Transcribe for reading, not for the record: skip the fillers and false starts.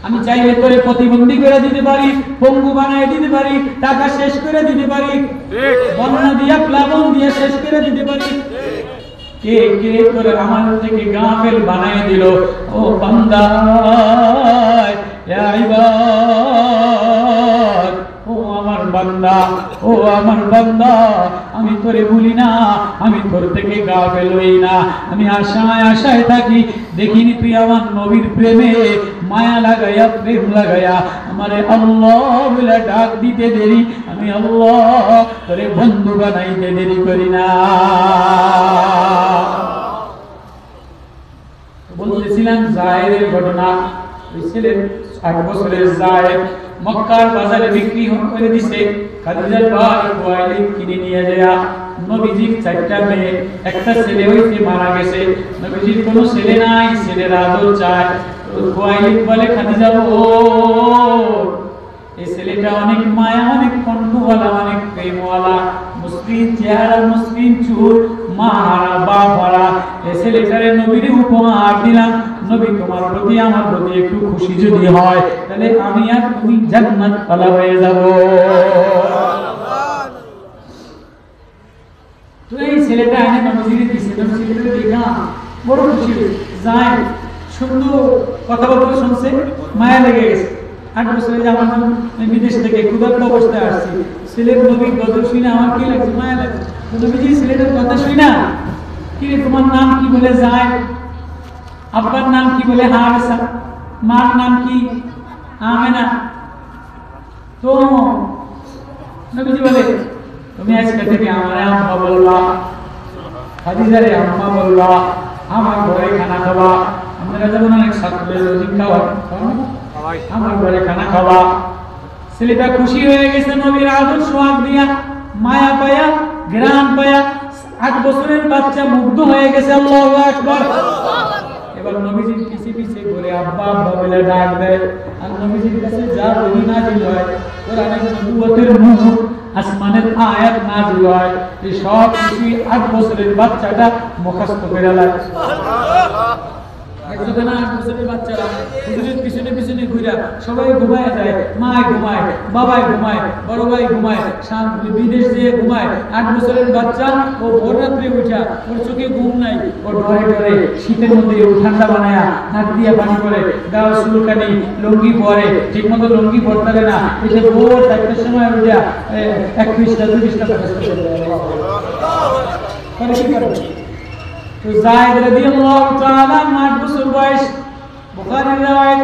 আমি চাইলে করে প্রতিবন্ধী করে দিতে পারি, পঙ্গু বানায় দিতে পারি, টাকা শেষ করে দিতে পারি, বন্যা দিয়া প্লাবন দিয়ে শেষ করে দিতে পারি। কে কে করে আমার থেকে গাফেল বানায় দিল। ও বান্দা, ইয়া ইবাদ, ও আমার বান্দা, ও আমার বান্দা, আমি তোরে ভুলি না, আমি তোর থেকে গাফেল হই না। আমি আশায় আশায় থাকি, দেখিনি তুই আমার নবীর প্রেমে মায়া লাগাইয়া প্রেম লাগাইয়া আমারে আল্লাহ বলে ডাক দিতে দেরি, আমি আল্লাহ তোরে বন্ধু বানাইতে দেরি করি না। বলতেছিলাম জায়েদের ঘটনা। ওই ছেলে 8 বছরের জায়েদ মক্কার বাজারে বিক্রি করে দিছে। খাদিজার ভাই খুয়াইলিদ কিনে নিয়ে যায়। নবীজির 4টা মেয়ে, একটা ছেলে হইতে মারা গেছে। নবীজির কোনো ছেলে নাই, ছেলের আদর চায়। খুয়াইলিদ বলে, খাদিজা ও এই ছেলেটা অনেক মায়া, অনেক কণ্ঠওয়ালা, অনেক প্রেমওয়ালা, মুসলিম চেহারা, মুসলিম চুল, মা হারা বাপ হারা, এই ছেলেটারে নবীর উপহার দিলাম। নবী তোমার প্রতি আমার প্রতি একটু খুশি যদি হয়, তাহলে আমি আর তুমি জান্নাত পালা হয়ে যাব। তো এই ছেলেটা এনে নবীজিকে দিছে। ছেলেটা দেখা বড় খুশি যায়, সুন্দর কথাবার্তা শুনছে, মায়া লেগে গেছে। 8 বছরে যে আমার বিদেশ থেকে ক্ষুধার্ত অবস্থায় আসছি, ছেলের নবীর কথা শুনে আমার কি লাগছে, মায়া লাগছে। নবীজি ছেলেটার কথা শুই না, কি রে তোমার নাম কি বলে যায়, আব্বার নাম কি বলে হারেসা, মার নাম কি আমেনা। তো নবীজি বলে, তুমি আজকে থেকে আমার আম্মা বলবা, খাদিজারে আম্মা বলবা, আমার ঘরে খানা খাবা। আমরা যেমন অনেক ছাত্রের রোজি খাওয়া, আমার ঘরে খানা খাওয়া। ছেলেটা খুশি হয়ে গেছে নবীর আদর সোহাগ দিয়া, মায়া পায়া, ঘ্রাণ পায়া। 8 বছরের বাচ্চা মুগ্ধ হয়ে গেছে। আল্লাহু আকবার। এবার নবীজির পিছে পিছে ঘুরে আব্বা আব্বা বলে ডাক দেয়। আর নবীজির কাছে যা ওহী নাযিল হয়, কোরআনের নবুয়তের নূর, আসমানের আয়াত নাযিল হয়, এই সব কিছুই 8 বছরের বাচ্চাটা মুখস্থ করে লাগে। একজন 8 বছরের বাচ্চারা হুজুরের পিছনে পিছনে ঘুরে সবাই ঘুমায় যায়, মা ঘুমায়, বাবা ঘুমায়, বড় ভাই ঘুমায়, বিদেশ দিয়ে ঘুমায়। 8 বছরের বাচ্চা ও ভোর রাত্রে উঠা, ওর চোখে ঘুম নাই, ও ডরে ডরে শীতের মধ্যে ও ঠান্ডা বানায়া নাক দিয়ে পানি করে, গাল চুলকানি, লুঙ্গি পরে, ঠিক মতো লুঙ্গি পরতে না, এসে ভোর 4টার সময় উঠা 1 পৃষ্ঠা 2 পৃষ্ঠা করে কি করবে। তো যায়েদ রাদিয়াল্লাহু তাআলা 8 বছর বয়স, বুখারীর রাওয়ায়াত।